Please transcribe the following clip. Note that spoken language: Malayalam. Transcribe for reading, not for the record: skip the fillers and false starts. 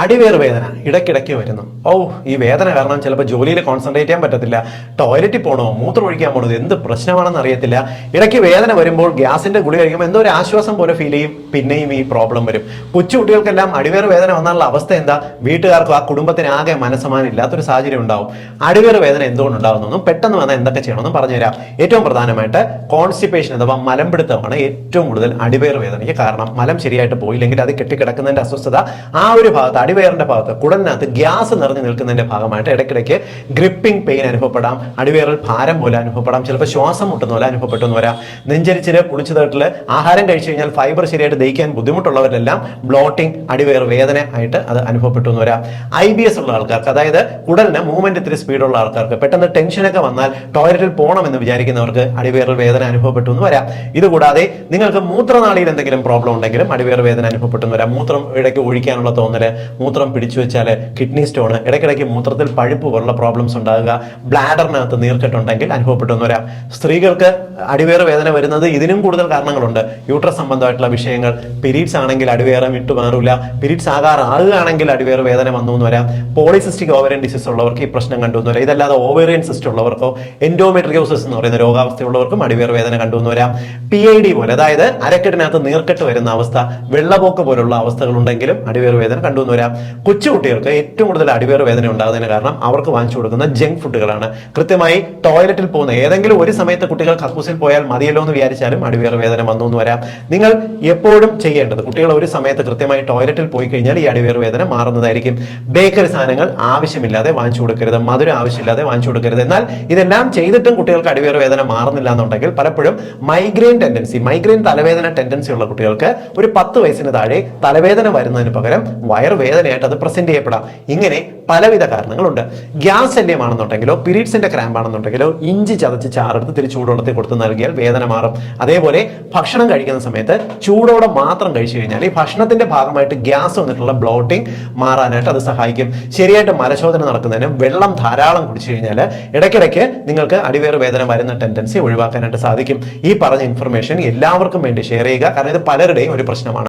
അടിവേർ വേദന ഇടയ്ക്കിടയ്ക്ക് വരുന്നു. ഈ വേദന കാരണം ചിലപ്പോൾ ജോലിയിൽ കോൺസെൻട്രേറ്റ് ചെയ്യാൻ പറ്റത്തില്ല, ടോയ്ലറ്റിൽ പോകണോ മൂത്രം ഒഴിക്കാൻ പോകണോ എന്ത് പ്രശ്നമാണെന്ന് അറിയത്തില്ല. ഇടയ്ക്ക് വേദന വരുമ്പോൾ ഗ്യാസിന്റെ ഗുളി കഴിക്കുമ്പോൾ എന്തോ ഒരു ആശ്വാസം പോലെ ഫീൽ ചെയ്യും, പിന്നെയും ഈ പ്രോബ്ലം വരും. കൊച്ചുകുട്ടികൾക്കെല്ലാം അടിവേർ വേദന വന്നാലുള്ള അവസ്ഥ എന്താ? വീട്ടുകാർക്കും ആ കുടുംബത്തിന് ആകെ മനസ്സമാനം ഇല്ലാത്തൊരു സാഹചര്യം ഉണ്ടാവും. അടിവേർ വേദന എന്തുകൊണ്ട് ഉണ്ടാകുന്നു, പെട്ടെന്ന് വന്നാൽ എന്തൊക്കെ ചെയ്യണമെന്ന് പറഞ്ഞുതരാം. ഏറ്റവും പ്രധാനമായിട്ട് കോൺസ്റ്റിപ്പേഷൻ അഥവാ മലംപിടുത്തമാണ് ഏറ്റവും കൂടുതൽ അടിവേർ വേദനയ്ക്ക് കാരണം. മലം ശരിയായിട്ട് പോയില്ലെങ്കിൽ അത് കെട്ടിക്കിടക്കുന്നതിന്റെ അസ്വസ്ഥത ആ ഒരു ഭാഗത്ത് അടിവയറിന്റെ ഭാഗത്ത് കുടലിനകത്ത് ഗ്യാസ് നിറഞ്ഞു നിൽക്കുന്നതിന്റെ ഭാഗമായിട്ട് ഇടയ്ക്കിടയ്ക്ക് ഗ്രിപ്പിംഗ് പെയിൻ അനുഭവപ്പെടാം, അടിവയറിൽ ഭാരം പോലെ അനുഭവപ്പെടാം, ചിലപ്പോൾ ശ്വാസം മുട്ടുന്ന പോലെ അനുഭവപ്പെട്ടെന്ന് വരാം. നെഞ്ചരിച്ചില് കുളിച്ചതായിട്ടുള്ള ആഹാരം കഴിച്ചു കഴിഞ്ഞാൽ ഫൈബർ ശരിയായിട്ട് ദഹിക്കാൻ ബുദ്ധിമുട്ടുള്ളവരെല്ലാം ബ്ലോട്ടിംഗ് അടിവയർ വേദന ആയിട്ട് അത് അനുഭവപ്പെട്ടു എന്ന് വരാം. IBS ഉള്ള ആൾക്കാർക്ക്, അതായത് കുടലിന് മൂവ്മെന്റ് ഇത്തിരി സ്പീഡുള്ള ആൾക്കാർക്ക്, പെട്ടെന്ന് ടെൻഷനൊക്കെ വന്നാൽ ടോയ്ലറ്റിൽ പോകണമെന്ന് വിചാരിക്കുന്നവർക്ക് അടിവയറിൽ വേദന അനുഭവപ്പെട്ടു എന്ന് വരാം. ഇതുകൂടാതെ നിങ്ങൾക്ക് മൂത്രനാളിയിൽ എന്തെങ്കിലും പ്രോബ്ലം ഉണ്ടെങ്കിലും അടിവയർ വേദന അനുഭവപ്പെട്ടു എന്ന് വരാം. മൂത്രം ഇടയ്ക്ക് ഒഴിക്കാനുള്ള തോന്നല്, മൂത്രം പിടിച്ചു വെച്ചാൽ കിഡ്നി സ്റ്റോണ്, ഇടയ്ക്കിടയ്ക്ക് മൂത്രത്തിൽ പഴുപ്പ് പോലുള്ള പ്രോബ്ലംസ് ഉണ്ടാകുക, ബ്ലാഡറിനകത്ത് നീർക്കെട്ടുണ്ടെങ്കിൽ അനുഭവപ്പെട്ടെന്ന് വരാം. സ്ത്രീകൾക്ക് അടിവേർ വേദന വരുന്നത് ഇതിനും കൂടുതൽ കാരണങ്ങളുണ്ട്. യൂട്രസ് സംബന്ധമായിട്ടുള്ള വിഷയങ്ങൾ, പീരീഡ്സ് ആണെങ്കിൽ അടിവേറെ വിട്ടുമാറില്ല, പീരീഡ്സ് ആകാറാകുകയാണെങ്കിൽ അടിവേർ വേദന വന്നു എന്ന് വരാം. പോളിസിസ്റ്റിക് ഓവറിയൻ ഡിസീസ് ഉള്ളവർക്ക് ഈ പ്രശ്നം കണ്ടു എന്ന് വരാം. ഇതല്ലാതെ ഓവേറിയൻ സിസ്റ്റ് ഉള്ളവർക്കോ എൻഡോമെട്രിയോസിസ് എന്ന് പറയുന്ന രോഗാവസ്ഥയുള്ളവർക്കും അടിവേർ വേദന കണ്ടു എന്ന് വരാം. PID പോലെ, അതായത് അരക്കെട്ടിനകത്ത് നീർക്കെട്ട് വരുന്ന അവസ്ഥ, വെള്ളപോക്ക് പോലുള്ള അവസ്ഥകൾ ഉണ്ടെങ്കിലും അടിവേർ വേദന കണ്ടു എന്ന് വരാം. കൊച്ചുകുട്ടികൾക്ക് ഏറ്റവും കൂടുതൽ അടിവേർ വേദന ഉണ്ടാകുന്നതിന് കാരണം അവർക്ക് വാങ്ങിച്ചു കൊടുക്കുന്ന ജങ്ക് ഫുഡുകളാണ്. കൃത്യമായി ടോയ്ലറ്റിൽ പോകുന്ന ഏതെങ്കിലും ഒരു സമയത്ത് കുട്ടികൾ കക്കൂസിൽ പോയാൽ മതിയല്ലോ എന്ന് വിചാരിച്ചാലും അടിവേർ വേദന വന്നു എന്ന് വരാം. നിങ്ങൾ എപ്പോഴും ചെയ്യേണ്ടത്, കുട്ടികൾ ഒരു സമയത്ത് കൃത്യമായി ടോയ്ലറ്റിൽ പോയി കഴിഞ്ഞാൽ ഈ അടിവേർ വേദന മാറുന്നതായിരിക്കും. ബേക്കറി സാധനങ്ങൾ ആവശ്യമില്ലാതെ വാങ്ങിച്ചു കൊടുക്കരുത്, മധുരം ആവശ്യമില്ലാതെ വാങ്ങിച്ചു കൊടുക്കരുത്. എന്നാൽ ഇതെല്ലാം ചെയ്തിട്ടും കുട്ടികൾക്ക് അടിവേർ വേദന മാറുന്നില്ല എന്നുണ്ടെങ്കിൽ പലപ്പോഴും മൈഗ്രെയിൻ തലവേദന ടെൻഡൻസി ഉള്ള കുട്ടികൾക്ക് ഒരു 10 വയസ്സിന് താഴെ തലവേദന വരുന്നതിന് പകരം വയറുവേദനയായിട്ട് അത് പ്രസന്റ് ചെയ്യപ്പെടാം. ഇങ്ങനെ പലവിധ കാരണങ്ങളുണ്ട്. ഗ്യാസ് ശല്യമാണെന്നുണ്ടെങ്കിലോ പീരീഡ്സിന്റെ ക്രാമ്പ് ആണെന്നുണ്ടെങ്കിലോ ഇഞ്ചി ചതച്ച് ചാറെടുത്ത് തിരിച്ച് ചൂടുവെള്ളത്തിൽ കൊടുത്ത് നൽകിയാൽ വേദന മാറും. അതേപോലെ ഭക്ഷണം കഴിക്കുന്ന സമയത്ത് ചൂടോടെ മാത്രം കഴിച്ചു കഴിഞ്ഞാൽ ഈ ഭക്ഷണത്തിന്റെ ഭാഗമായിട്ട് ഗ്യാസ് വന്നിട്ടുള്ള ബ്ലോട്ടിംഗ് മാറാനായിട്ട് അത് സഹായിക്കും. ശരിയായിട്ട് മലശോധന നടക്കുന്നതിന് വെള്ളം ധാരാളം കുടിച്ചു കഴിഞ്ഞാൽ ഇടയ്ക്കിടയ്ക്ക് നിങ്ങൾക്ക് അടിവേർ വേദന വരുന്ന ടെൻഡൻസി ഒഴിവാക്കാനായിട്ട് സാധിക്കും. ഈ പറഞ്ഞ ഇൻഫർമേഷൻ എല്ലാവർക്കും വേണ്ടി ഷെയർ ചെയ്യുക, കാരണം ഇത് പലരുടെയും ഒരു പ്രശ്നമാണ്.